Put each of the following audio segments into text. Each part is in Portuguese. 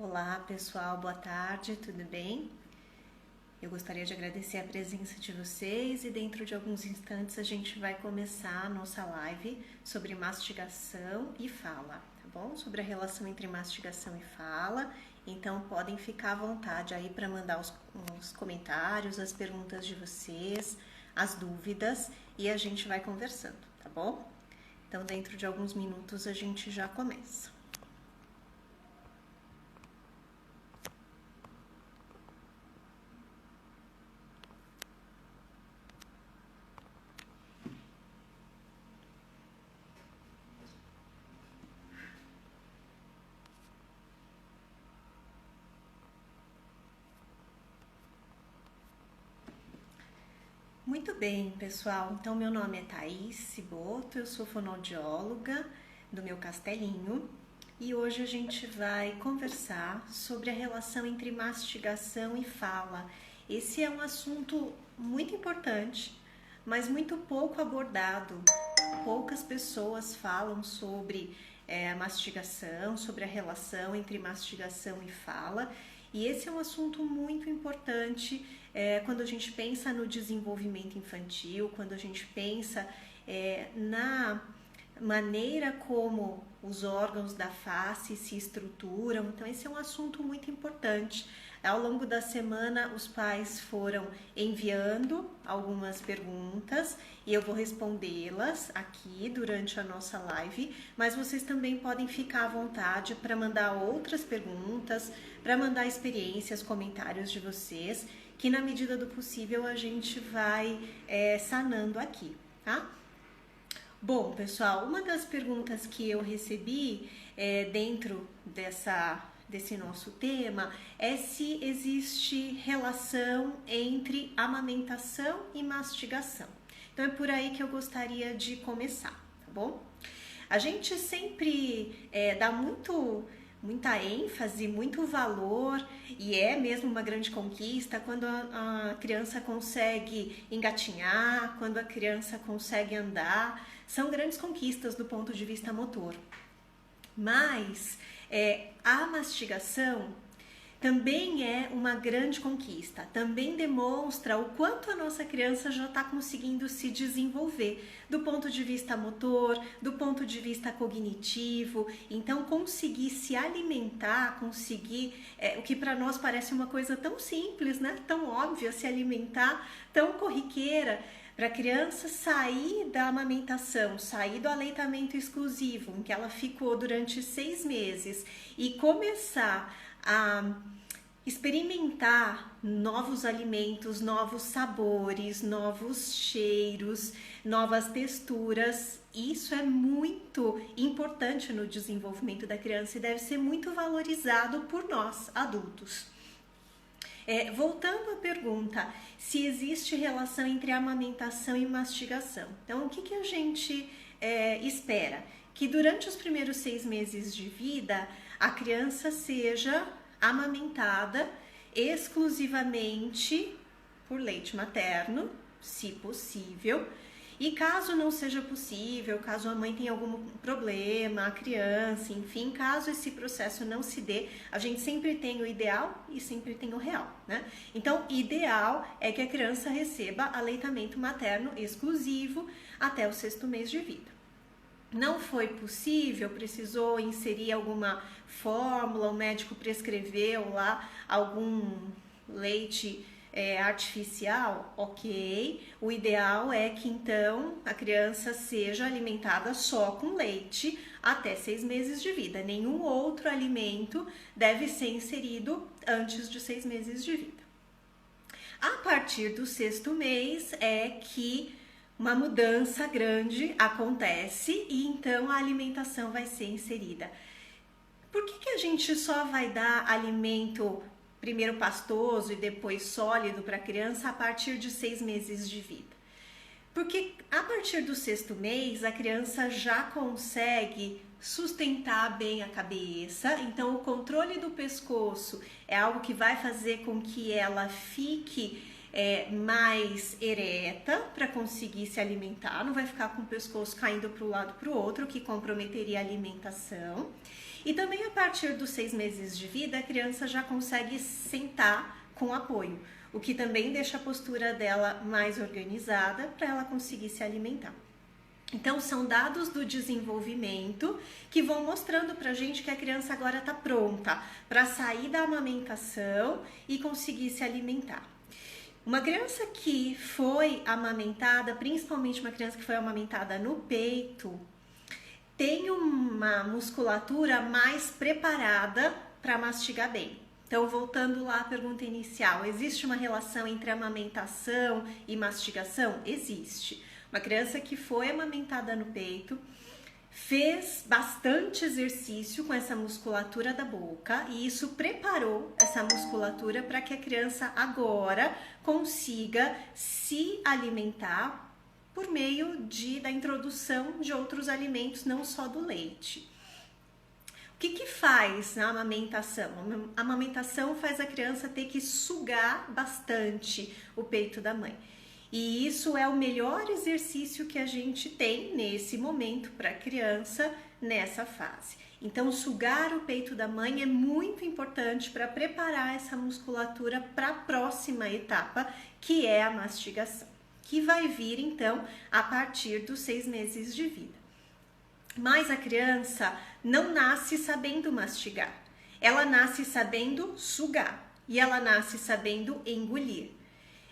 Olá pessoal, boa tarde, tudo bem? Eu gostaria de agradecer a presença de vocês e dentro de alguns instantes a gente vai começar a nossa live sobre mastigação e fala, tá bom? Sobre a relação entre mastigação e fala, então podem ficar à vontade aí para mandar os comentários, as perguntas de vocês, as dúvidas e a gente vai conversando, tá bom? Então dentro de alguns minutos a gente já começa. Muito bem, pessoal. Então, meu nome é Thaís Ciboto, eu sou fonoaudióloga do meu castelinho e hoje a gente vai conversar sobre a relação entre mastigação e fala. Esse é um assunto muito importante, mas muito pouco abordado. Poucas pessoas falam sobre a mastigação, sobre a relação entre mastigação e fala. E esse é um assunto muito importante quando a gente pensa no desenvolvimento infantil, quando a gente pensa na maneira como os órgãos da face se estruturam. Então, esse é um assunto muito importante. Ao longo da semana, os pais foram enviando algumas perguntas e eu vou respondê-las aqui durante a nossa live, mas vocês também podem ficar à vontade para mandar outras perguntas, para mandar experiências, comentários de vocês, que na medida do possível a gente vai sanando aqui, tá? Bom, pessoal, uma das perguntas que eu recebi dentro desse nosso tema é se existe relação entre amamentação e mastigação. Então é por aí que eu gostaria de começar, tá bom? A gente sempre dá muita ênfase, muito valor e é mesmo uma grande conquista quando a criança consegue engatinhar, quando a criança consegue andar. São grandes conquistas do ponto de vista motor. Mas a mastigação também é uma grande conquista, também demonstra o quanto a nossa criança já está conseguindo se desenvolver do ponto de vista motor, do ponto de vista cognitivo. Então, conseguir se alimentar, o que para nós parece uma coisa tão simples, né? Tão óbvia, se alimentar, tão corriqueira. Para a criança sair da amamentação, sair do aleitamento exclusivo, em que ela ficou durante 6 meses, e começar a experimentar novos alimentos, novos sabores, novos cheiros, novas texturas. Isso é muito importante no desenvolvimento da criança e deve ser muito valorizado por nós, adultos. Voltando à pergunta, se existe relação entre amamentação e mastigação. Então, o que a gente espera? Que durante os primeiros 6 meses de vida, a criança seja amamentada exclusivamente por leite materno, se possível. E caso não seja possível, caso a mãe tenha algum problema, a criança, enfim, caso esse processo não se dê, a gente sempre tem o ideal e sempre tem o real, né? Então, ideal é que a criança receba aleitamento materno exclusivo até o 6º mês de vida. Não foi possível, precisou inserir alguma fórmula, o médico prescreveu lá algum leite artificial, ok. O ideal é que então a criança seja alimentada só com leite até 6 meses de vida. Nenhum outro alimento deve ser inserido antes de 6 meses de vida. A partir do 6º mês é que uma mudança grande acontece e então a alimentação vai ser inserida. Por que a gente só vai dar alimento primeiro pastoso e depois sólido para a criança a partir de 6 meses de vida? Porque a partir do 6º mês a criança já consegue sustentar bem a cabeça, então o controle do pescoço é algo que vai fazer com que ela fique mais ereta para conseguir se alimentar, não vai ficar com o pescoço caindo para um lado para o outro, que comprometeria a alimentação. E também a partir dos 6 meses de vida, a criança já consegue sentar com apoio, o que também deixa a postura dela mais organizada para ela conseguir se alimentar. Então, são dados do desenvolvimento que vão mostrando pra gente que a criança agora está pronta para sair da amamentação e conseguir se alimentar. Uma criança que foi amamentada, principalmente uma criança que foi amamentada no peito, tem uma musculatura mais preparada para mastigar bem. Então, voltando lá à pergunta inicial, existe uma relação entre amamentação e mastigação? Existe. Uma criança que foi amamentada no peito, fez bastante exercício com essa musculatura da boca e isso preparou essa musculatura para que a criança agora consiga se alimentar por meio da introdução de outros alimentos, não só do leite. O que faz na amamentação? A amamentação faz a criança ter que sugar bastante o peito da mãe. E isso é o melhor exercício que a gente tem nesse momento para a criança nessa fase. Então, sugar o peito da mãe é muito importante para preparar essa musculatura para a próxima etapa, que é a mastigação, que vai vir então a partir dos 6 meses de vida. Mas a criança não nasce sabendo mastigar, ela nasce sabendo sugar e ela nasce sabendo engolir.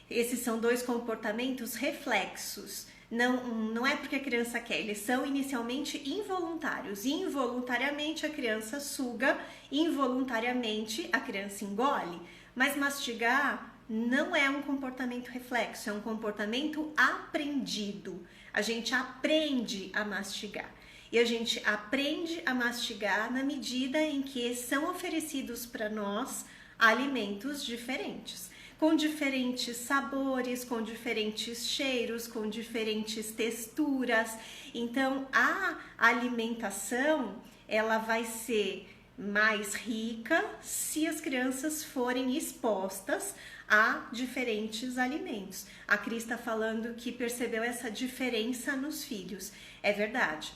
Esses são 2 comportamentos reflexos. Não é porque a criança quer, eles são inicialmente involuntários. Involuntariamente a criança suga, involuntariamente a criança engole. Mas mastigar não é um comportamento reflexo, é um comportamento aprendido. A gente aprende a mastigar. E a gente aprende a mastigar na medida em que são oferecidos para nós alimentos diferentes, com diferentes sabores, com diferentes cheiros, com diferentes texturas. Então, a alimentação, ela vai ser mais rica se as crianças forem expostas a diferentes alimentos. A Cris está falando que percebeu essa diferença nos filhos. É verdade.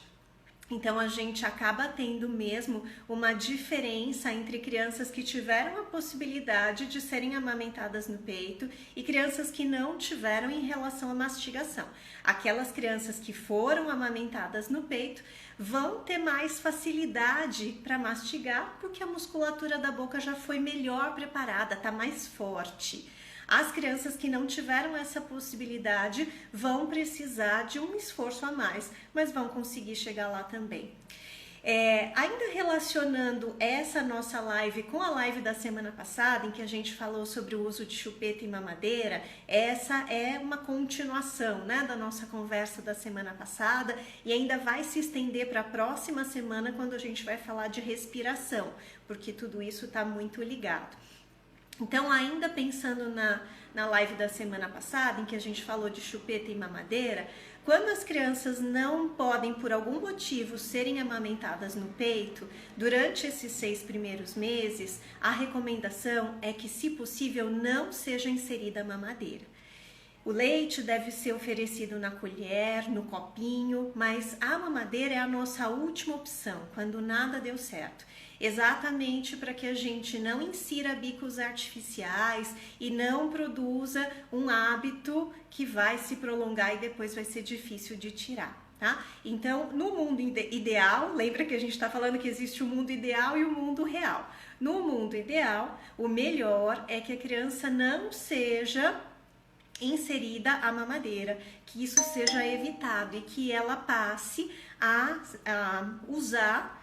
Então, a gente acaba tendo mesmo uma diferença entre crianças que tiveram a possibilidade de serem amamentadas no peito e crianças que não tiveram em relação à mastigação. Aquelas crianças que foram amamentadas no peito vão ter mais facilidade para mastigar porque a musculatura da boca já foi melhor preparada, está mais forte. As crianças que não tiveram essa possibilidade vão precisar de um esforço a mais, mas vão conseguir chegar lá também. Ainda relacionando essa nossa live com a live da semana passada, em que a gente falou sobre o uso de chupeta e mamadeira, essa é uma continuação, né, da nossa conversa da semana passada e ainda vai se estender para a próxima semana quando a gente vai falar de respiração, porque tudo isso está muito ligado. Então, ainda pensando na live da semana passada, em que a gente falou de chupeta e mamadeira, quando as crianças não podem, por algum motivo, serem amamentadas no peito, durante esses 6 primeiros meses, a recomendação é que, se possível, não seja inserida a mamadeira. O leite deve ser oferecido na colher, no copinho, mas a mamadeira é a nossa última opção, quando nada deu certo. Exatamente para que a gente não insira bicos artificiais e não produza um hábito que vai se prolongar e depois vai ser difícil de tirar, tá? Então, no mundo ideal, lembra que a gente está falando que existe o mundo ideal e o mundo real. No mundo ideal, o melhor é que a criança não seja inserida a mamadeira, que isso seja evitado e que ela passe a usar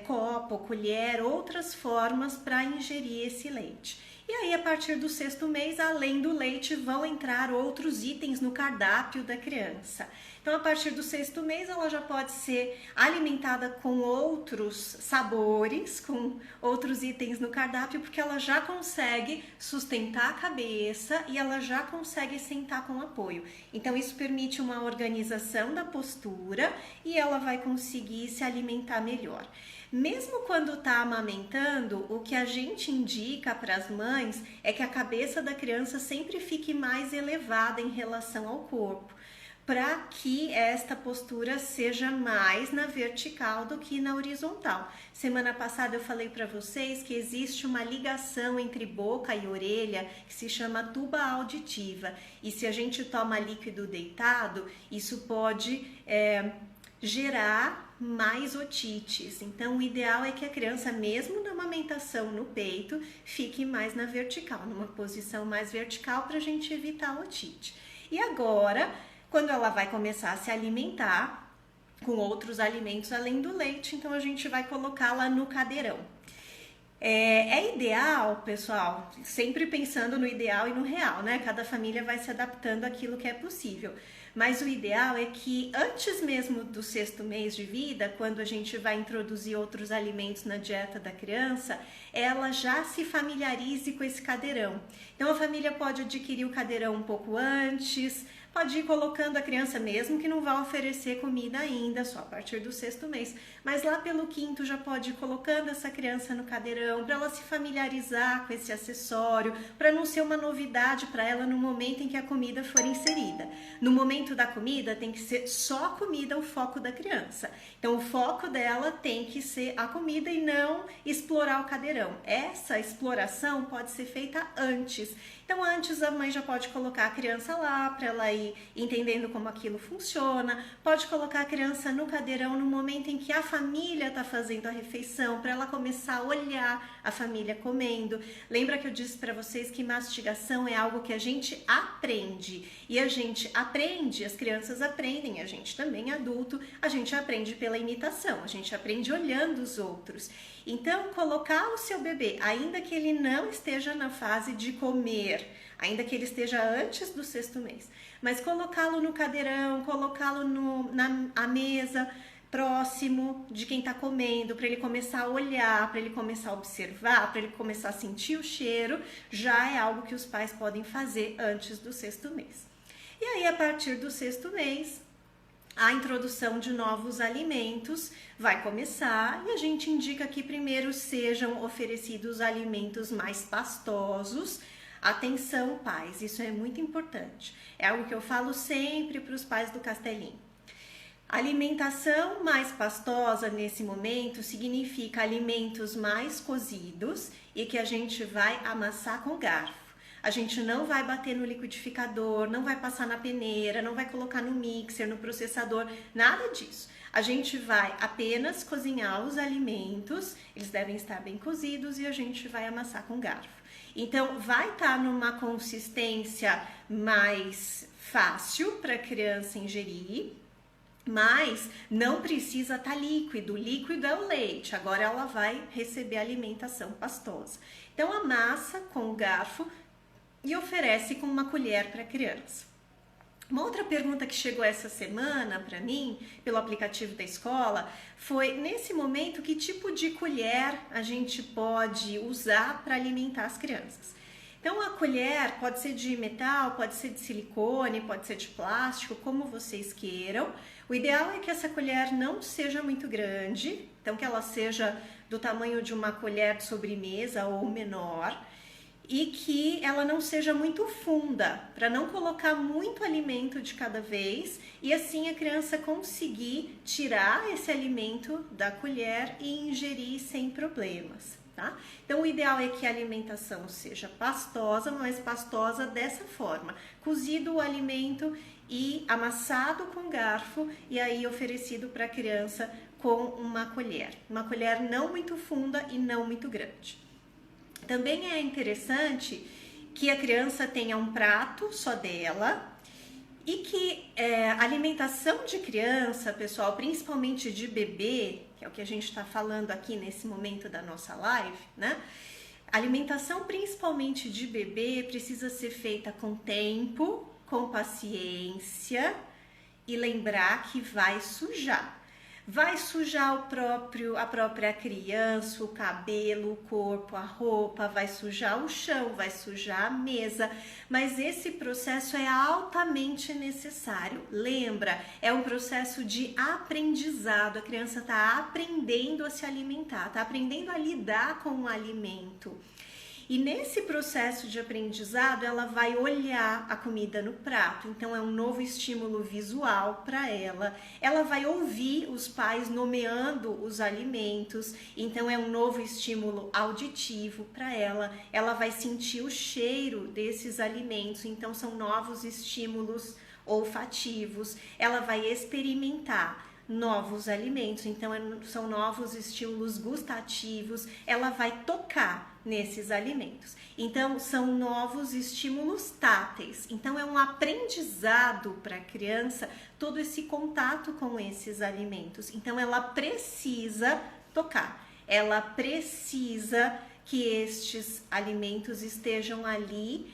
copo, colher, outras formas para ingerir esse leite. E aí, a partir do 6º mês, além do leite, vão entrar outros itens no cardápio da criança. Então, a partir do 6º mês, ela já pode ser alimentada com outros sabores, com outros itens no cardápio, porque ela já consegue sustentar a cabeça e ela já consegue sentar com apoio. Então, isso permite uma organização da postura e ela vai conseguir se alimentar melhor. Mesmo quando está amamentando, o que a gente indica para as mães é que a cabeça da criança sempre fique mais elevada em relação ao corpo, para que esta postura seja mais na vertical do que na horizontal. Semana passada eu falei para vocês que existe uma ligação entre boca e orelha que se chama tuba auditiva, e se a gente toma líquido deitado, isso pode gerar mais otites. Então o ideal é que a criança, mesmo na amamentação no peito, fique mais na vertical, numa posição mais vertical, para a gente evitar a otite. E agora, quando ela vai começar a se alimentar com outros alimentos além do leite, então a gente vai colocá-la no cadeirão. É ideal, pessoal, sempre pensando no ideal e no real, né? Cada família vai se adaptando àquilo que é possível. Mas o ideal é que antes mesmo do 6º mês de vida, quando a gente vai introduzir outros alimentos na dieta da criança, ela já se familiarize com esse cadeirão. Então a família pode adquirir o cadeirão um pouco antes, pode ir colocando a criança, mesmo que não vá oferecer comida ainda, só a partir do 6º mês. Mas lá pelo 5º já pode ir colocando essa criança no cadeirão, para ela se familiarizar com esse acessório, para não ser uma novidade para ela no momento em que a comida for inserida. No momento da comida tem que ser só a comida o foco da criança. Então o foco dela tem que ser a comida e não explorar o cadeirão. Essa exploração pode ser feita antes. Então antes a mãe já pode colocar a criança lá para ela ir entendendo como aquilo funciona, pode colocar a criança no cadeirão no momento em que a família está fazendo a refeição, para ela começar a olhar a família comendo. Lembra que eu disse para vocês que mastigação é algo que a gente aprende, e a gente aprende, as crianças aprendem, a gente também adulto, a gente aprende pela imitação, a gente aprende olhando os outros. Então colocar o seu bebê, ainda que ele não esteja na fase de comer, ainda que ele esteja antes do 6º mês, mas colocá-lo no cadeirão, colocá-lo na mesa, próximo de quem está comendo, para ele começar a olhar, para ele começar a observar, para ele começar a sentir o cheiro, já é algo que os pais podem fazer antes do 6º mês. E aí, a partir do 6º mês, a introdução de novos alimentos vai começar, e a gente indica que primeiro sejam oferecidos alimentos mais pastosos. Atenção, pais, isso é muito importante. É algo que eu falo sempre para os pais do Castelinho. Alimentação mais pastosa nesse momento significa alimentos mais cozidos e que a gente vai amassar com garfo. A gente não vai bater no liquidificador, não vai passar na peneira, não vai colocar no mixer, no processador, nada disso. A gente vai apenas cozinhar os alimentos, eles devem estar bem cozidos, e a gente vai amassar com garfo. Então, vai estar numa consistência mais fácil para a criança ingerir, mas não precisa estar líquido. O líquido é o leite, agora ela vai receber alimentação pastosa. Então, amassa com o garfo e oferece com uma colher para a criança. Uma outra pergunta que chegou essa semana para mim, pelo aplicativo da escola, foi: nesse momento, que tipo de colher a gente pode usar para alimentar as crianças? Então a colher pode ser de metal, pode ser de silicone, pode ser de plástico, como vocês queiram. O ideal é que essa colher não seja muito grande, então que ela seja do tamanho de uma colher de sobremesa ou menor, e que ela não seja muito funda, para não colocar muito alimento de cada vez, e assim a criança conseguir tirar esse alimento da colher e ingerir sem problemas, tá? Então o ideal é que a alimentação seja pastosa, mas pastosa dessa forma: cozido o alimento e amassado com garfo, e aí oferecido para a criança com uma colher não muito funda e não muito grande. Também é interessante que a criança tenha um prato só dela, e que a alimentação de criança, pessoal, principalmente de bebê, que é o que a gente está falando aqui nesse momento da nossa live, né? A alimentação principalmente de bebê precisa ser feita com tempo, com paciência, e lembrar que vai sujar. vai sujar a própria criança, o cabelo, o corpo, a roupa, vai sujar o chão, vai sujar a mesa, mas esse processo é altamente necessário. Lembra, é um processo de aprendizado, a criança está aprendendo a se alimentar, está aprendendo a lidar com o alimento. E nesse processo de aprendizado, ela vai olhar a comida no prato, então é um novo estímulo visual para ela. Ela vai ouvir os pais nomeando os alimentos, então é um novo estímulo auditivo para ela. Ela vai sentir o cheiro desses alimentos, então são novos estímulos olfativos. Ela vai experimentar novos alimentos, então são novos estímulos gustativos. Ela vai tocar nesses alimentos, então são novos estímulos táteis. Então é um aprendizado para a criança todo esse contato com esses alimentos. Então ela precisa tocar, ela precisa que estes alimentos estejam ali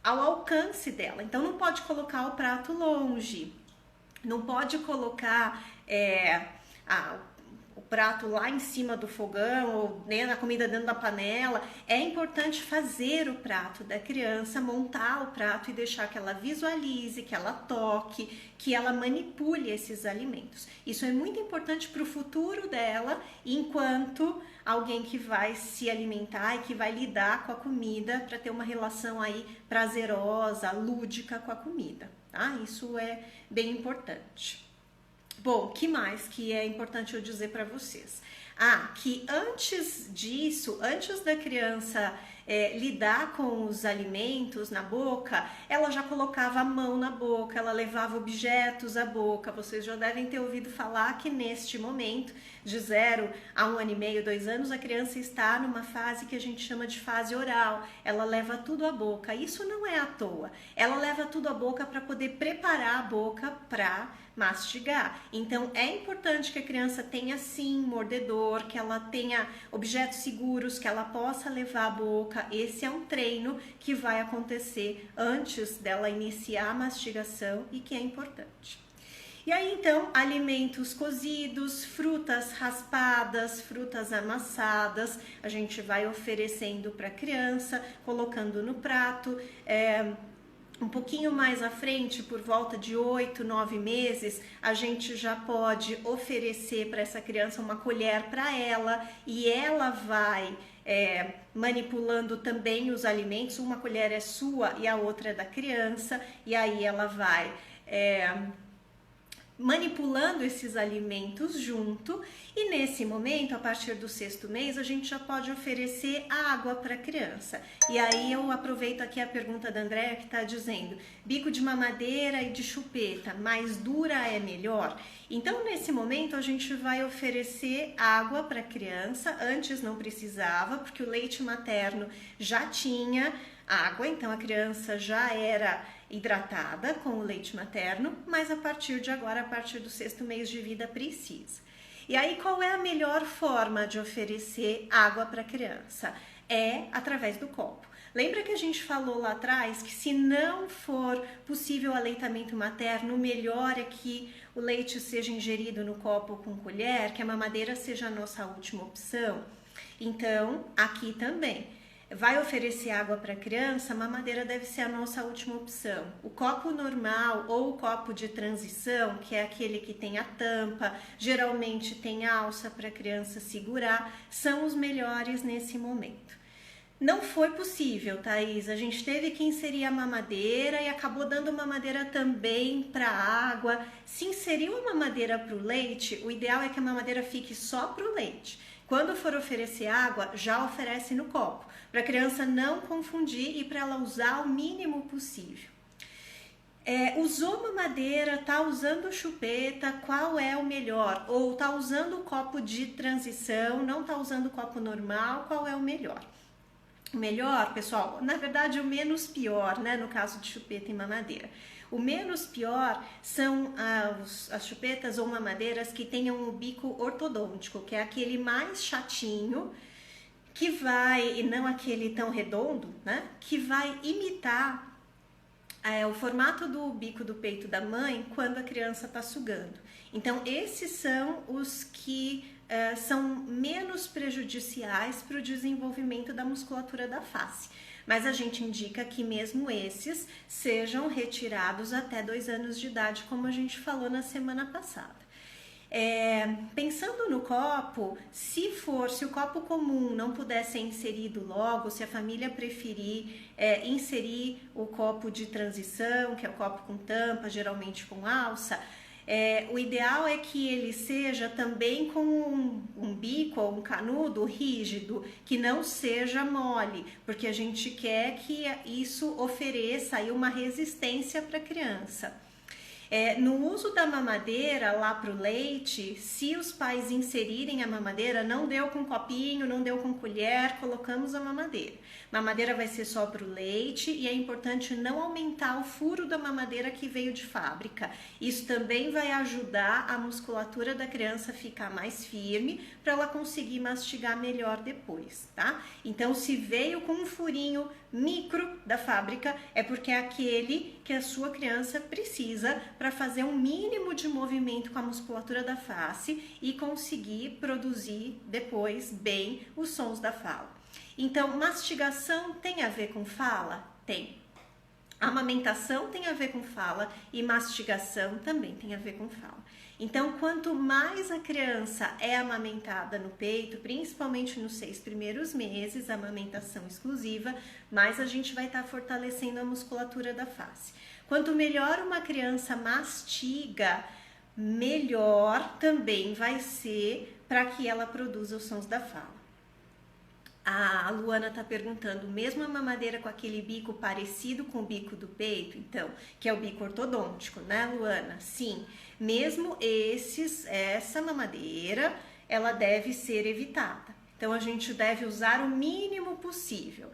ao alcance dela. Então não pode colocar o prato longe, não pode colocar o prato lá em cima do fogão ou a comida dentro da panela. É importante fazer o prato da criança, montar o prato e deixar que ela visualize, que ela toque, que ela manipule esses alimentos. Isso é muito importante para o futuro dela, enquanto alguém que vai se alimentar e que vai lidar com a comida, para ter uma relação aí prazerosa, lúdica com a comida, tá? Isso é bem importante. Bom, que mais que é importante eu dizer para vocês? Que antes disso, antes da criança lidar com os alimentos na boca, ela já colocava a mão na boca, ela levava objetos à boca. Vocês já devem ter ouvido falar que neste momento, de 0 a 1 ano e meio, 2 anos, a criança está numa fase que a gente chama de fase oral. Ela leva tudo à boca. Isso não é à toa. Ela leva tudo à boca para poder preparar a boca para mastigar. Então é importante que a criança tenha sim mordedor, que ela tenha objetos seguros, que ela possa levar à boca. Esse é um treino que vai acontecer antes dela iniciar a mastigação e que é importante. E aí então, alimentos cozidos, frutas raspadas, frutas amassadas, a gente vai oferecendo para a criança, colocando no prato. Um pouquinho mais à frente, por volta de 8, 9 meses, a gente já pode oferecer para essa criança uma colher para ela e ela vai manipulando também os alimentos. Uma colher é sua e a outra é da criança, e aí ela vai manipulando esses alimentos junto. E nesse momento, a partir do 6º mês, a gente já pode oferecer água para a criança. E aí eu aproveito aqui a pergunta da Andréa, que está dizendo: bico de mamadeira e de chupeta, mais dura é melhor? Então nesse momento a gente vai oferecer água para a criança. Antes não precisava, porque o leite materno já tinha água, então a criança já era hidratada com o leite materno, mas a partir de agora, a partir do 6º mês de vida, precisa. E aí, qual é a melhor forma de oferecer água para a criança? É através do copo. Lembra que a gente falou lá atrás que se não for possível o aleitamento materno, o melhor é que o leite seja ingerido no copo com colher, que a mamadeira seja a nossa última opção? Então, aqui também. Vai oferecer água para a criança, a mamadeira deve ser a nossa última opção. O copo normal ou o copo de transição, que é aquele que tem a tampa, geralmente tem alça para a criança segurar, são os melhores nesse momento. Não foi possível, Thaís, a gente teve que inserir a mamadeira e acabou dando mamadeira também para a água. Se inseriu a mamadeira para o leite, o ideal é que a mamadeira fique só para o leite. Quando for oferecer água, já oferece no copo, para a criança não confundir e para ela usar o mínimo possível. Usou mamadeira, tá usando chupeta, qual é o melhor? Ou tá usando o copo de transição, não tá usando o copo normal, qual é o melhor? O melhor, pessoal, na verdade o menos pior, né, no caso de chupeta e mamadeira. O menos pior são as chupetas ou mamadeiras que tenham o bico ortodôntico, que é aquele mais chatinho, e não aquele tão redondo, né? Que vai imitar o formato do bico do peito da mãe quando a criança está sugando. Então, esses são os que são menos prejudiciais para o desenvolvimento da musculatura da face. Mas a gente indica que mesmo esses sejam retirados até 2 anos de idade, como a gente falou na semana passada. Pensando no copo, se o copo comum não puder ser inserido logo, se a família preferir inserir o copo de transição, que é o copo com tampa, geralmente com alça, o ideal é que ele seja também com um bico ou um canudo rígido, que não seja mole, porque a gente quer que isso ofereça aí uma resistência para a criança. No uso da mamadeira lá para o leite, se os pais inserirem a mamadeira, não deu com copinho, não deu com colher, colocamos a mamadeira. Mamadeira vai ser só para o leite e é importante não aumentar o furo da mamadeira que veio de fábrica. Isso também vai ajudar a musculatura da criança a ficar mais firme para ela conseguir mastigar melhor depois, tá? Então, se veio com um furinho micro da fábrica, é porque é aquele que a sua criança precisa para fazer um mínimo de movimento com a musculatura da face e conseguir produzir depois bem os sons da fala. Então, mastigação tem a ver com fala? Tem. Amamentação tem a ver com fala e mastigação também tem a ver com fala. Então, quanto mais a criança é amamentada no peito, principalmente nos 6 primeiros meses, amamentação exclusiva, mais a gente vai estar fortalecendo a musculatura da face. Quanto melhor uma criança mastiga, melhor também vai ser para que ela produza os sons da fala. A Luana está perguntando, mesmo a mamadeira com aquele bico parecido com o bico do peito, então, que é o bico ortodôntico, né, Luana? Sim, mesmo essa mamadeira, ela deve ser evitada. Então, a gente deve usar o mínimo possível.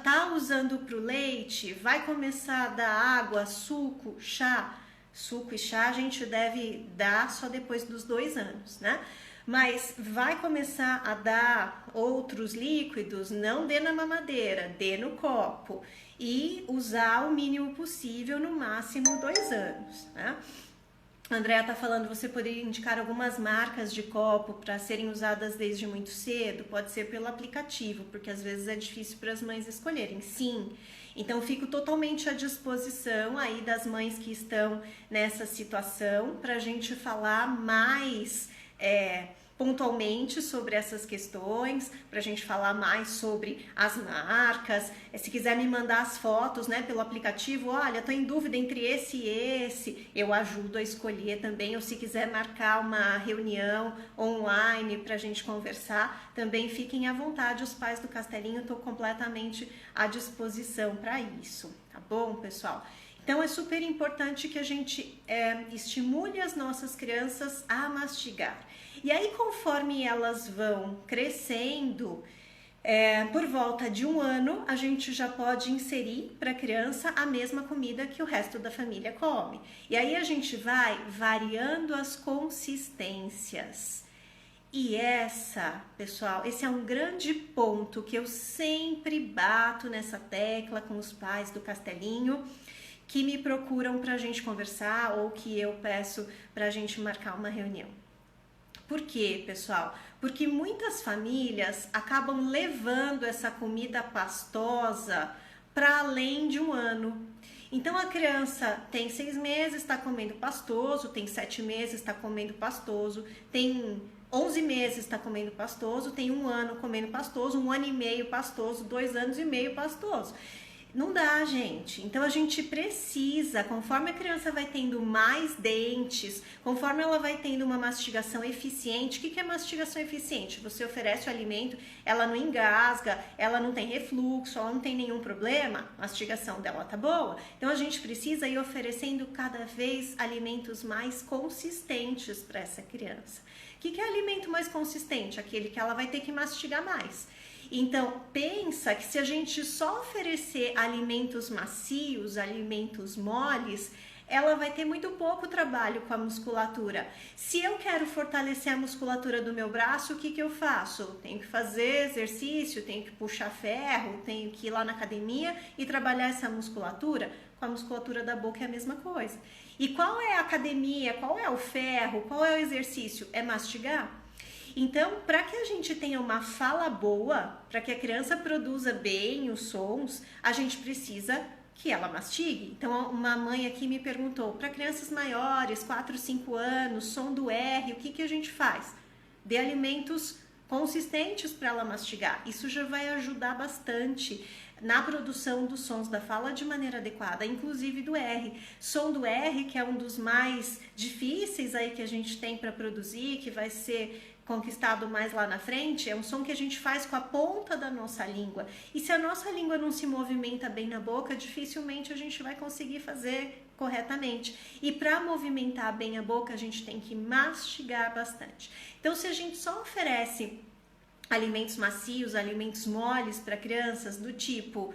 Tá usando para o leite, vai começar a dar água, suco, chá. Suco e chá a gente deve dar só depois dos 2 anos, né? Mas vai começar a dar outros líquidos, não dê na mamadeira, dê no copo e usar o mínimo possível, no máximo 2 anos, né? A Andrea está falando, você poderia indicar algumas marcas de copo para serem usadas desde muito cedo? Pode ser pelo aplicativo, porque às vezes é difícil para as mães escolherem. Sim, então fico totalmente à disposição aí das mães que estão nessa situação para a gente falar mais pontualmente sobre essas questões, para a gente falar mais sobre as marcas. Se quiser me mandar as fotos, né, pelo aplicativo, olha, estou em dúvida entre esse e esse, eu ajudo a escolher também. Ou se quiser marcar uma reunião online para a gente conversar, também fiquem à vontade, os pais do Castelinho, estou completamente à disposição para isso, tá bom, pessoal? Então, é super importante que a gente estimule as nossas crianças a mastigar. E aí, conforme elas vão crescendo, por volta de 1 ano, a gente já pode inserir para a criança a mesma comida que o resto da família come. E aí, a gente vai variando as consistências. E pessoal, esse é um grande ponto que eu sempre bato nessa tecla com os pais do Castelinho, que me procuram para a gente conversar ou que eu peço para a gente marcar uma reunião. Por quê, pessoal? Porque muitas famílias acabam levando essa comida pastosa para além de 1 ano. Então, a criança tem 6 meses, está comendo pastoso, tem 7 meses, está comendo pastoso, tem 11 meses está comendo pastoso, tem 1 ano comendo pastoso, 1 ano e meio pastoso, 2 anos e meio pastoso. Não dá, gente. Então, a gente precisa, conforme a criança vai tendo mais dentes, conforme ela vai tendo uma mastigação eficiente. O que é mastigação eficiente? Você oferece o alimento, ela não engasga, ela não tem refluxo, ela não tem nenhum problema, a mastigação dela tá boa. Então, a gente precisa ir oferecendo cada vez alimentos mais consistentes para essa criança. O que é alimento mais consistente? Aquele que ela vai ter que mastigar mais. Então, pensa que se a gente só oferecer alimentos macios, alimentos moles, ela vai ter muito pouco trabalho com a musculatura. Se eu quero fortalecer a musculatura do meu braço, o que eu faço? Tenho que fazer exercício, tenho que puxar ferro, tenho que ir lá na academia e trabalhar essa musculatura. Com a musculatura da boca é a mesma coisa. E qual é a academia? Qual é o ferro? Qual é o exercício? É mastigar. Então, para que a gente tenha uma fala boa, para que a criança produza bem os sons, a gente precisa que ela mastigue. Então, uma mãe aqui me perguntou, para crianças maiores, 4, 5 anos, som do R, o que a gente faz? Dê alimentos consistentes para ela mastigar. Isso já vai ajudar bastante na produção dos sons da fala de maneira adequada, inclusive do R. Som do R, que é um dos mais difíceis aí que a gente tem para produzir, que vai ser conquistado mais lá na frente, é um som que a gente faz com a ponta da nossa língua. E se a nossa língua não se movimenta bem na boca, dificilmente a gente vai conseguir fazer corretamente. E para movimentar bem a boca, a gente tem que mastigar bastante. Então, se a gente só oferece alimentos macios, alimentos moles para crianças, do tipo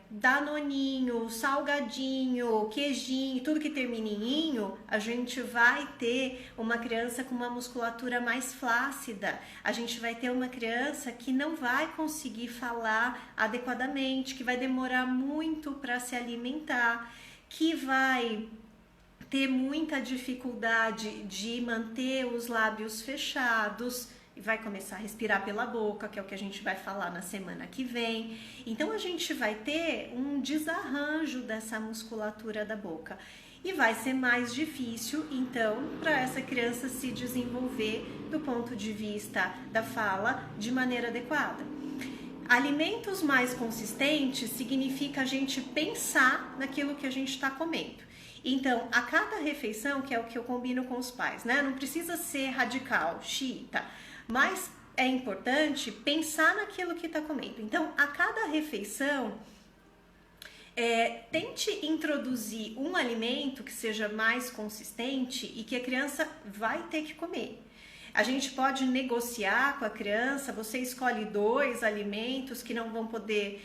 danoninho, salgadinho, queijinho, tudo que termine em inho, a gente vai ter uma criança com uma musculatura mais flácida, a gente vai ter uma criança que não vai conseguir falar adequadamente, que vai demorar muito para se alimentar, que vai ter muita dificuldade de manter os lábios fechados, e vai começar a respirar pela boca, que é o que a gente vai falar na semana que vem. Então a gente vai ter um desarranjo dessa musculatura da boca e vai ser mais difícil, então, para essa criança se desenvolver do ponto de vista da fala de maneira adequada. Alimentos mais consistentes significa a gente pensar naquilo que a gente está comendo. Então, a cada refeição, que é o que eu combino com os pais, né? Não precisa ser radical, xiita, mas é importante pensar naquilo que está comendo. Então, a cada refeição, tente introduzir um alimento que seja mais consistente e que a criança vai ter que comer. A gente pode negociar com a criança, você escolhe 2 alimentos que não vão poder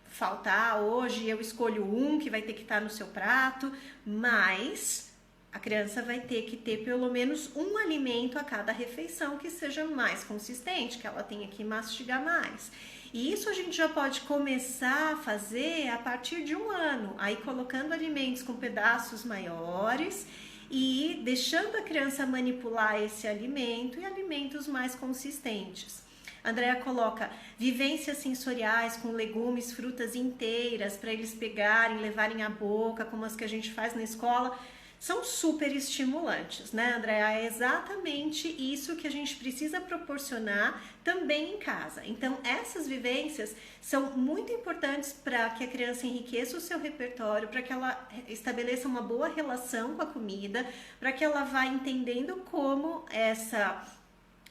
faltar hoje, eu escolho um que vai ter que estar no seu prato, mas a criança vai ter que ter pelo menos um alimento a cada refeição que seja mais consistente, que ela tenha que mastigar mais. E isso a gente já pode começar a fazer a partir de 1 ano, aí colocando alimentos com pedaços maiores e deixando a criança manipular esse alimento e alimentos mais consistentes. A Andrea coloca vivências sensoriais com legumes, frutas inteiras para eles pegarem, levarem à boca, como as que a gente faz na escola. São super estimulantes, né, Andrea? É exatamente isso que a gente precisa proporcionar também em casa. Então, essas vivências são muito importantes para que a criança enriqueça o seu repertório, para que ela estabeleça uma boa relação com a comida, para que ela vá entendendo como essa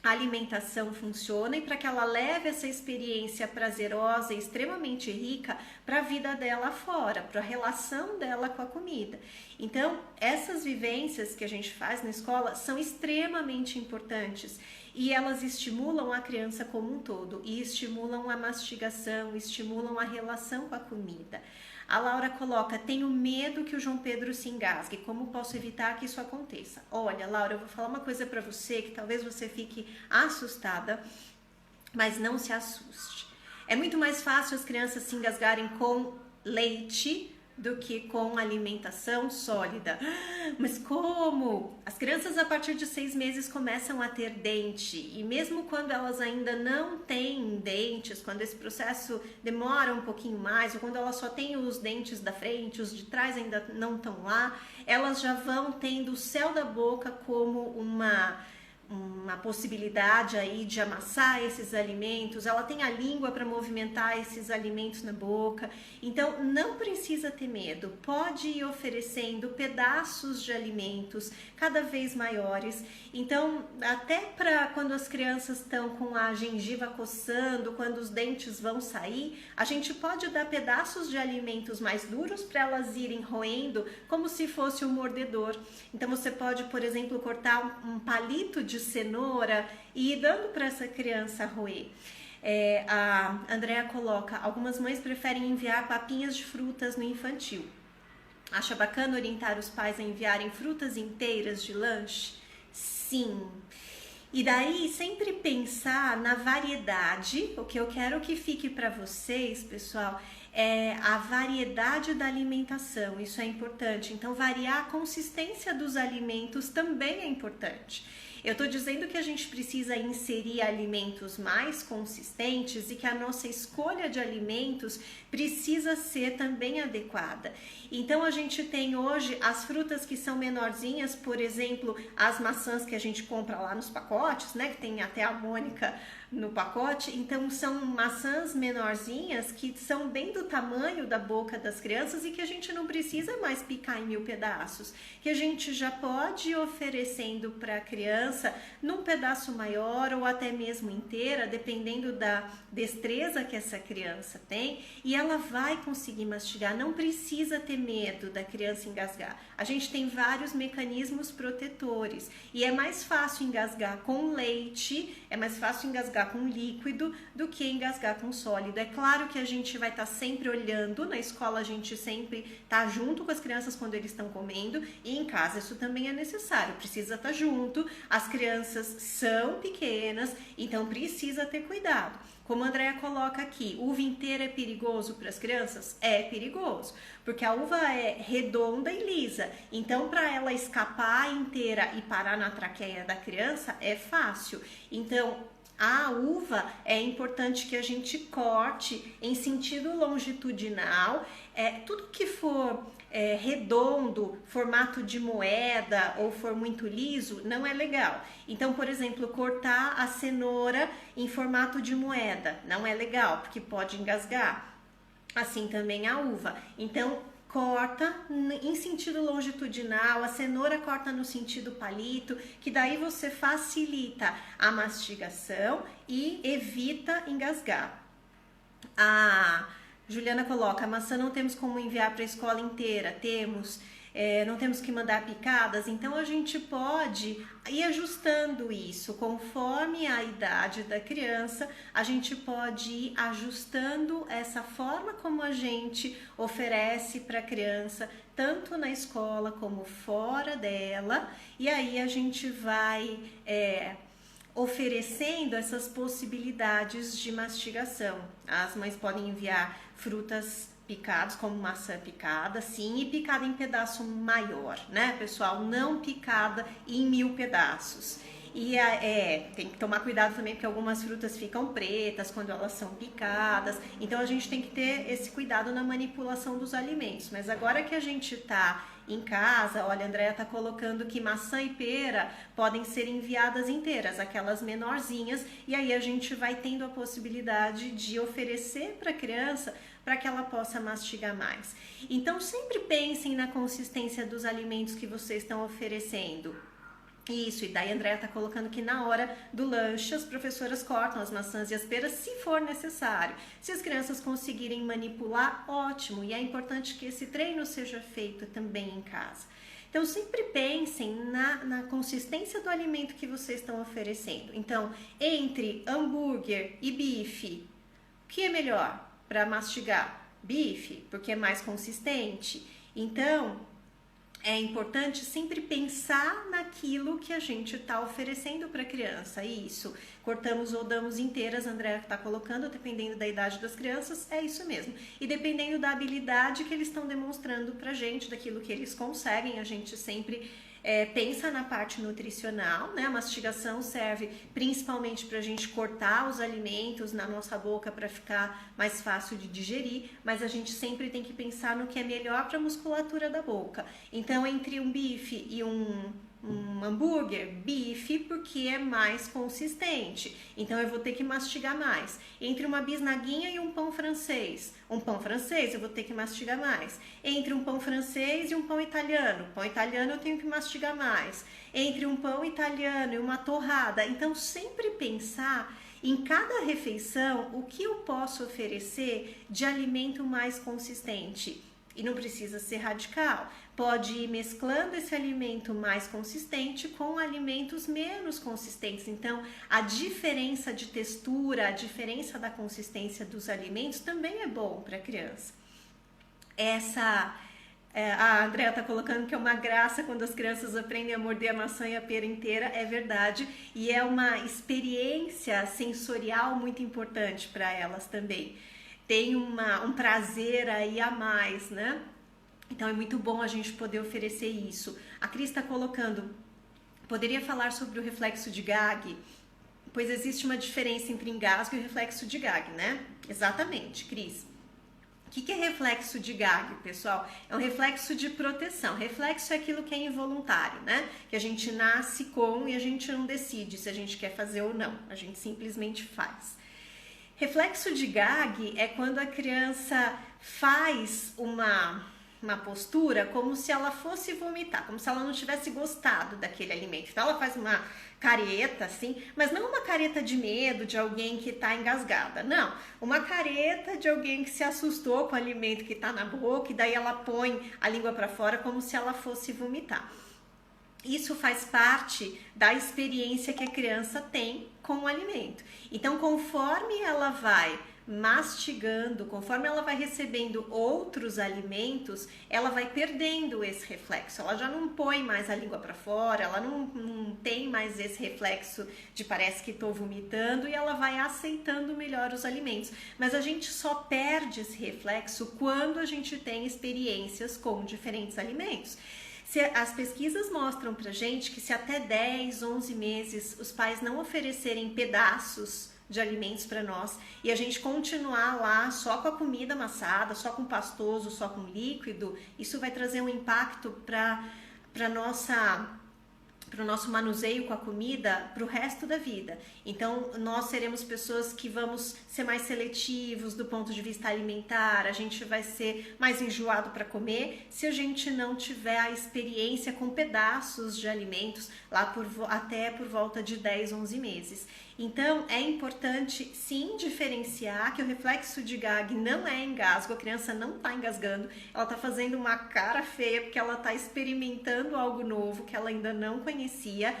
alimentação funciona e para que ela leve essa experiência prazerosa e extremamente rica para a vida dela fora, para a relação dela com a comida. Então, essas vivências que a gente faz na escola são extremamente importantes e elas estimulam a criança como um todo e estimulam a mastigação, estimulam a relação com a comida. A Laura coloca, tenho medo que o João Pedro se engasgue, como posso evitar que isso aconteça? Olha, Laura, eu vou falar uma coisa para você que talvez você fique assustada, mas não se assuste. É muito mais fácil as crianças se engasgarem com leite do que com alimentação sólida. Mas como? As crianças a partir de 6 meses começam a ter dente e mesmo quando elas ainda não têm dentes, quando esse processo demora um pouquinho mais ou quando elas só têm os dentes da frente, os de trás ainda não estão lá, elas já vão tendo o céu da boca como uma possibilidade aí de amassar esses alimentos, ela tem a língua para movimentar esses alimentos na boca, então não precisa ter medo, pode ir oferecendo pedaços de alimentos cada vez maiores, então até para quando as crianças estão com a gengiva coçando, quando os dentes vão sair, a gente pode dar pedaços de alimentos mais duros para elas irem roendo como se fosse um mordedor, então você pode, por exemplo, cortar um palito de cenoura e ir dando para essa criança roer. A Andrea coloca, algumas mães preferem enviar papinhas de frutas no infantil. Acha bacana orientar os pais a enviarem frutas inteiras de lanche? Sim. E daí sempre pensar na variedade. O que eu quero que fique para vocês, pessoal, é a variedade da alimentação. Isso é importante. Então, variar a consistência dos alimentos também é importante. Eu estou dizendo que a gente precisa inserir alimentos mais consistentes e que a nossa escolha de alimentos precisa ser também adequada. Então a gente tem hoje as frutas que são menorzinhas, por exemplo, as maçãs que a gente compra lá nos pacotes, né, que tem até a Mônica no pacote. Então são maçãs menorzinhas que são bem do tamanho da boca das crianças e que a gente não precisa mais picar em 1000 pedaços, que a gente já pode ir oferecendo para a criança num pedaço maior ou até mesmo inteira, dependendo da destreza que essa criança tem, e ela vai conseguir mastigar. Não precisa ter medo da criança engasgar. A gente tem vários mecanismos protetores e é mais fácil engasgar com leite, é mais fácil engasgar com líquido do que engasgar com sólido. É claro que a gente vai estar sempre olhando, na escola a gente sempre está junto com as crianças quando eles estão comendo, e em casa isso também é necessário, precisa estar junto. As crianças são pequenas, então precisa ter cuidado. Como a Andrea coloca aqui, uva inteira é perigoso para as crianças? É perigoso, porque a uva é redonda e lisa, então para ela escapar inteira e parar na traqueia da criança é fácil. Então a uva é importante que a gente corte em sentido longitudinal. Tudo que for redondo, formato de moeda ou for muito liso, não é legal. Então, por exemplo, cortar a cenoura em formato de moeda não é legal, porque pode engasgar. Assim também a uva. Então, corta em sentido longitudinal, a cenoura corta no sentido palito, que daí você facilita a mastigação e evita engasgar. A Juliana coloca, a maçã não temos como enviar para a escola inteira, não temos que mandar picadas, então a gente pode ir ajustando isso, conforme a idade da criança, a gente pode ir ajustando essa forma como a gente oferece para a criança, tanto na escola como fora dela, e aí a gente vai oferecendo essas possibilidades de mastigação. As mães podem enviar frutas picadas, como maçã picada, sim, e picada em pedaço maior, né, pessoal? Não picada em 1000 pedaços. E tem que tomar cuidado também, porque algumas frutas ficam pretas quando elas são picadas. Então a gente tem que ter esse cuidado na manipulação dos alimentos. Mas agora que a gente está em casa, olha, a Andrea está colocando que maçã e pera podem ser enviadas inteiras, aquelas menorzinhas, e aí a gente vai tendo a possibilidade de oferecer para a criança para que ela possa mastigar mais. Então sempre pensem na consistência dos alimentos que vocês estão oferecendo. Isso, e daí a Andrea está colocando que na hora do lanche as professoras cortam as maçãs e as peras se for necessário. Se as crianças conseguirem manipular, ótimo, e é importante que esse treino seja feito também em casa. Então sempre pensem na consistência do alimento que vocês estão oferecendo. Então, entre hambúrguer e bife, o que é melhor para mastigar? Bife, porque é mais consistente. Então é importante sempre pensar naquilo que a gente está oferecendo para a criança. Isso, cortamos ou damos inteiras, a Andrea está colocando, dependendo da idade das crianças, é isso mesmo. E dependendo da habilidade que eles estão demonstrando para a gente, daquilo que eles conseguem, a gente sempre pensa na parte nutricional, né? A mastigação serve principalmente para a gente cortar os alimentos na nossa boca para ficar mais fácil de digerir, mas a gente sempre tem que pensar no que é melhor para a musculatura da boca. Então, entre um bife e um hambúrguer, bife, porque é mais consistente, então eu vou ter que mastigar mais. Entre uma bisnaguinha e um pão francês eu vou ter que mastigar mais. Entre um pão francês e um pão italiano eu tenho que mastigar mais. Entre um pão italiano e uma torrada, então sempre pensar em cada refeição o que eu posso oferecer de alimento mais consistente. E não precisa ser radical, pode ir mesclando esse alimento mais consistente com alimentos menos consistentes. Então, a diferença de textura, a diferença da consistência dos alimentos também é bom para a criança. A Andrea tá colocando que é uma graça quando as crianças aprendem a morder a maçã e a pera inteira, é verdade, e é uma experiência sensorial muito importante para elas também. Tem um prazer aí a mais, né? Então é muito bom a gente poder oferecer isso. A Cris está colocando, poderia falar sobre o reflexo de Gag? Pois existe uma diferença entre engasgo e reflexo de Gag, né? Exatamente, Cris. O que é reflexo de Gag, pessoal? É um reflexo de proteção. Reflexo é aquilo que é involuntário, né? Que a gente nasce com e a gente não decide se a gente quer fazer ou não. A gente simplesmente faz. Reflexo de Gag é quando a criança faz uma postura como se ela fosse vomitar, como se ela não tivesse gostado daquele alimento. Então ela faz uma careta assim, mas não uma careta de medo de alguém que está engasgada, não. Uma careta de alguém que se assustou com o alimento que está na boca e daí ela põe a língua para fora como se ela fosse vomitar. Isso faz parte da experiência que a criança tem com o alimento. Então, conforme ela vai mastigando, conforme ela vai recebendo outros alimentos, ela vai perdendo esse reflexo. Ela já não põe mais a língua para fora, ela não tem mais esse reflexo de parece que estou vomitando, e ela vai aceitando melhor os alimentos. Mas a gente só perde esse reflexo quando a gente tem experiências com diferentes alimentos. As pesquisas mostram pra gente que se até 10, 11 meses os pais não oferecerem pedaços de alimentos para nós e a gente continuar lá só com a comida amassada, só com pastoso, só com líquido, isso vai trazer um impacto para o nosso manuseio com a comida para o resto da vida. Então, nós seremos pessoas que vamos ser mais seletivos do ponto de vista alimentar, a gente vai ser mais enjoado para comer se a gente não tiver a experiência com pedaços de alimentos lá até por volta de 10, 11 meses. Então, é importante sim diferenciar que o reflexo de Gag não é engasgo, a criança não está engasgando, ela está fazendo uma cara feia porque ela está experimentando algo novo que ela ainda não conhecia.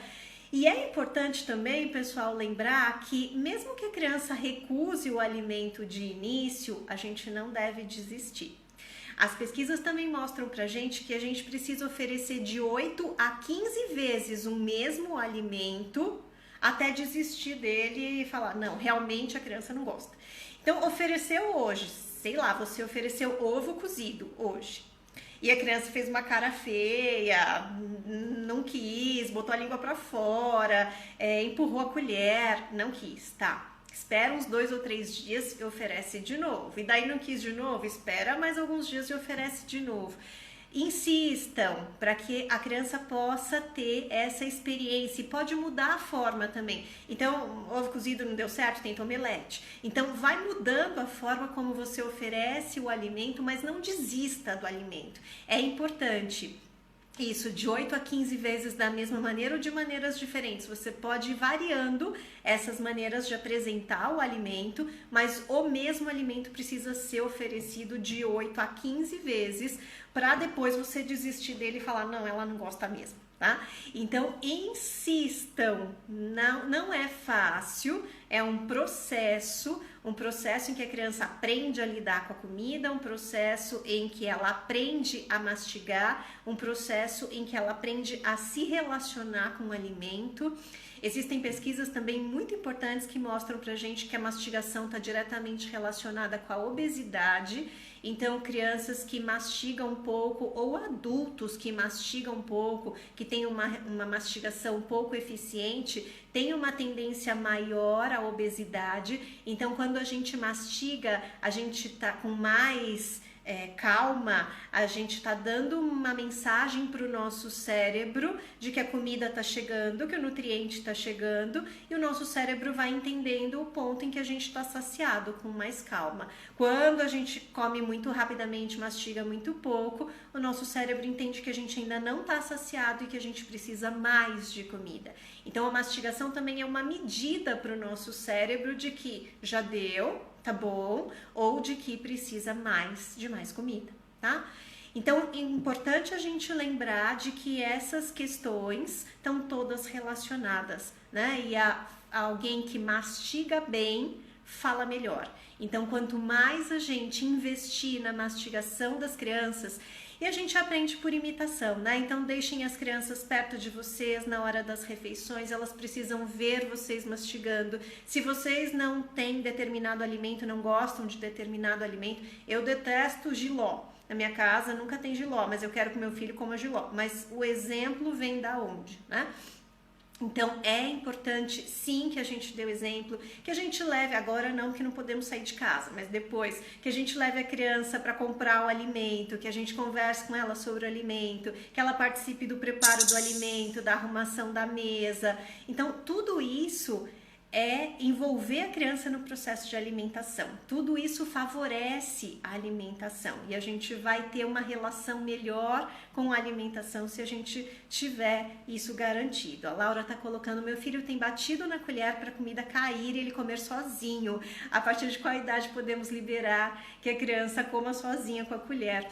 E é importante também, pessoal, lembrar que mesmo que a criança recuse o alimento de início, a gente não deve desistir. As pesquisas também mostram pra gente que a gente precisa oferecer de 8 a 15 vezes o mesmo alimento até desistir dele e falar, não, realmente a criança não gosta. Então, ofereceu hoje, sei lá, você ofereceu ovo cozido hoje. E a criança fez uma cara feia, não quis, botou a língua pra fora, empurrou a colher, não quis, tá? Espera uns 2 ou 3 dias e oferece de novo. E daí não quis de novo, espera mais alguns dias e oferece de novo. Insistam para que a criança possa ter essa experiência e pode mudar a forma também. Então, ovo cozido não deu certo, tenta omelete. Então, vai mudando a forma como você oferece o alimento, mas não desista do alimento. É importante isso, de 8 a 15 vezes da mesma maneira ou de maneiras diferentes. Você pode ir variando essas maneiras de apresentar o alimento, mas o mesmo alimento precisa ser oferecido de 8 a 15 vezes para depois você desistir dele e falar, não, ela não gosta mesmo, tá? Então, insistam, não é fácil, é um processo em que a criança aprende a lidar com a comida, um processo em que ela aprende a mastigar, um processo em que ela aprende a se relacionar com o alimento. Existem pesquisas também muito importantes que mostram pra gente que a mastigação está diretamente relacionada com a obesidade. Então, crianças que mastigam pouco ou adultos que mastigam pouco, que têm uma mastigação pouco eficiente, têm uma tendência maior à obesidade. Então, quando a gente mastiga, a gente tá com mais calma, a gente está dando uma mensagem para o nosso cérebro de que a comida está chegando, que o nutriente está chegando, e o nosso cérebro vai entendendo o ponto em que a gente está saciado, com mais calma. Quando a gente come muito rapidamente, mastiga muito pouco, o nosso cérebro entende que a gente ainda não está saciado e que a gente precisa mais de comida. Então a mastigação também é uma medida para o nosso cérebro de que já deu, tá bom, ou de que precisa de mais comida, tá? Então, é importante a gente lembrar de que essas questões estão todas relacionadas, né? E alguém que mastiga bem fala melhor. Então, quanto mais a gente investir na mastigação das crianças, e a gente aprende por imitação, né? Então, deixem as crianças perto de vocês na hora das refeições, elas precisam ver vocês mastigando. Se vocês não têm determinado alimento, não gostam de determinado alimento, eu detesto jiló. Na minha casa nunca tem jiló, mas eu quero que meu filho coma jiló. Mas o exemplo vem da onde, né? Então, é importante, sim, que a gente dê o exemplo, que a gente leve, agora não, que não podemos sair de casa, mas depois, que a gente leve a criança para comprar o alimento, que a gente converse com ela sobre o alimento, que ela participe do preparo do alimento, da arrumação da mesa. Então, tudo isso é envolver a criança no processo de alimentação. Tudo isso favorece a alimentação e a gente vai ter uma relação melhor com a alimentação se a gente tiver isso garantido. A Laura está colocando: meu filho tem batido na colher para a comida cair e ele comer sozinho. A partir de qual idade podemos liberar que a criança coma sozinha com a colher?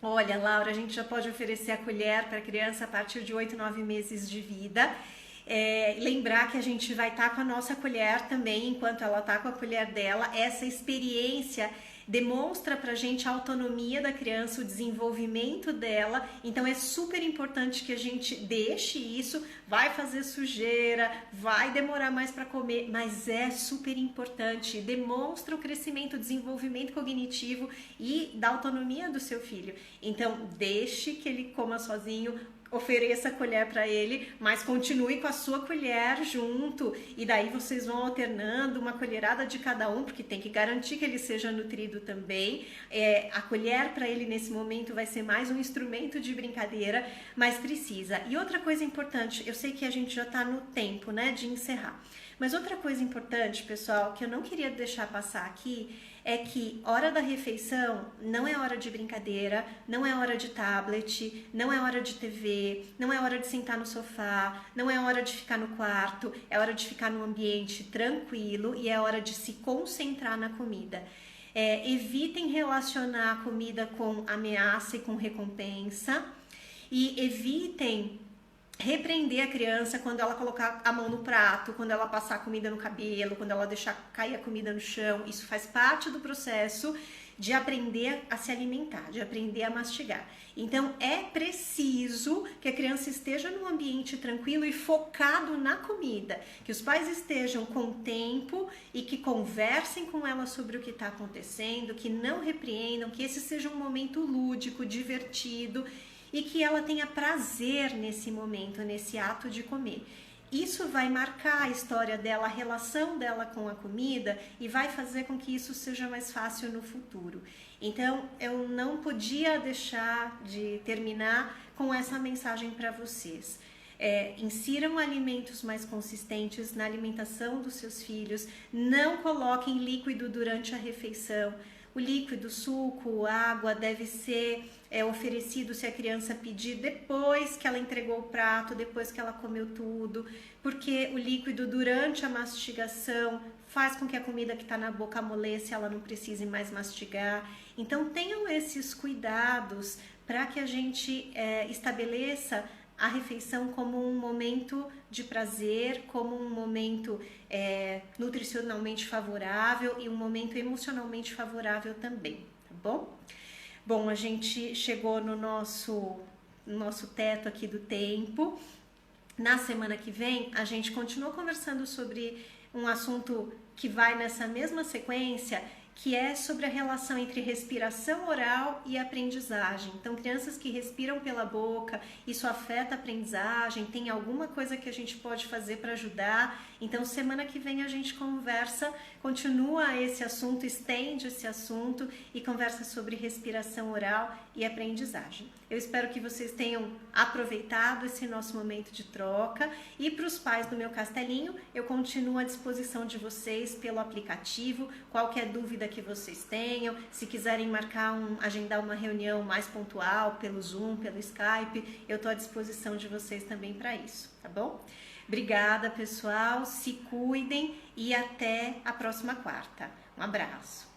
Olha, Laura, a gente já pode oferecer a colher para a criança a partir de 8, 9 meses de vida. Lembrar que a gente vai estar com a nossa colher também, enquanto ela está com a colher dela. Essa experiência demonstra pra gente a autonomia da criança, o desenvolvimento dela. Então é super importante que a gente deixe isso. Vai fazer sujeira, vai demorar mais para comer, mas é super importante. Demonstra o crescimento, o desenvolvimento cognitivo e da autonomia do seu filho. Então deixe que ele coma sozinho, ofereça a colher para ele, mas continue com a sua colher junto, e daí vocês vão alternando uma colherada de cada um, porque tem que garantir que ele seja nutrido também. A colher para ele nesse momento vai ser mais um instrumento de brincadeira, mas precisa. E outra coisa importante, eu sei que a gente já está no tempo, né, de encerrar, mas outra coisa importante, pessoal, que eu não queria deixar passar aqui, é que hora da refeição não é hora de brincadeira, não é hora de tablet, não é hora de TV, não é hora de sentar no sofá, não é hora de ficar no quarto, é hora de ficar num ambiente tranquilo e é hora de se concentrar na comida. Evitem relacionar a comida com ameaça e com recompensa, e evitem repreender a criança quando ela colocar a mão no prato, quando ela passar a comida no cabelo, quando ela deixar cair a comida no chão. Isso faz parte do processo de aprender a se alimentar, de aprender a mastigar. Então é preciso que a criança esteja num ambiente tranquilo e focado na comida, que os pais estejam com tempo e que conversem com ela sobre o que está acontecendo, que não repreendam, que esse seja um momento lúdico, divertido, e que ela tenha prazer nesse momento, nesse ato de comer. Isso vai marcar a história dela, a relação dela com a comida, e vai fazer com que isso seja mais fácil no futuro. Então, eu não podia deixar de terminar com essa mensagem para vocês. Insiram alimentos mais consistentes na alimentação dos seus filhos, não coloquem líquido durante a refeição. O líquido, suco, água deve ser oferecido se a criança pedir depois que ela entregou o prato, depois que ela comeu tudo, porque o líquido durante a mastigação faz com que a comida que está na boca amoleça e ela não precise mais mastigar. Então tenham esses cuidados para que a gente estabeleça a refeição como um momento de prazer, como um momento nutricionalmente favorável e um momento emocionalmente favorável também, tá bom? Bom, a gente chegou no nosso teto aqui do tempo. Na semana que vem, a gente continua conversando sobre um assunto que vai nessa mesma sequência, que é sobre a relação entre respiração oral e aprendizagem. Então, crianças que respiram pela boca, isso afeta a aprendizagem, tem alguma coisa que a gente pode fazer para ajudar? Então, semana que vem a gente conversa, continua esse assunto, estende esse assunto e conversa sobre respiração oral e aprendizagem. Eu espero que vocês tenham aproveitado esse nosso momento de troca, e para os pais do meu castelinho, eu continuo à disposição de vocês pelo aplicativo. Qualquer dúvida que vocês tenham, se quiserem agendar uma reunião mais pontual pelo Zoom, pelo Skype, eu estou à disposição de vocês também para isso, tá bom? Obrigada, pessoal, se cuidem e até a próxima quarta. Um abraço.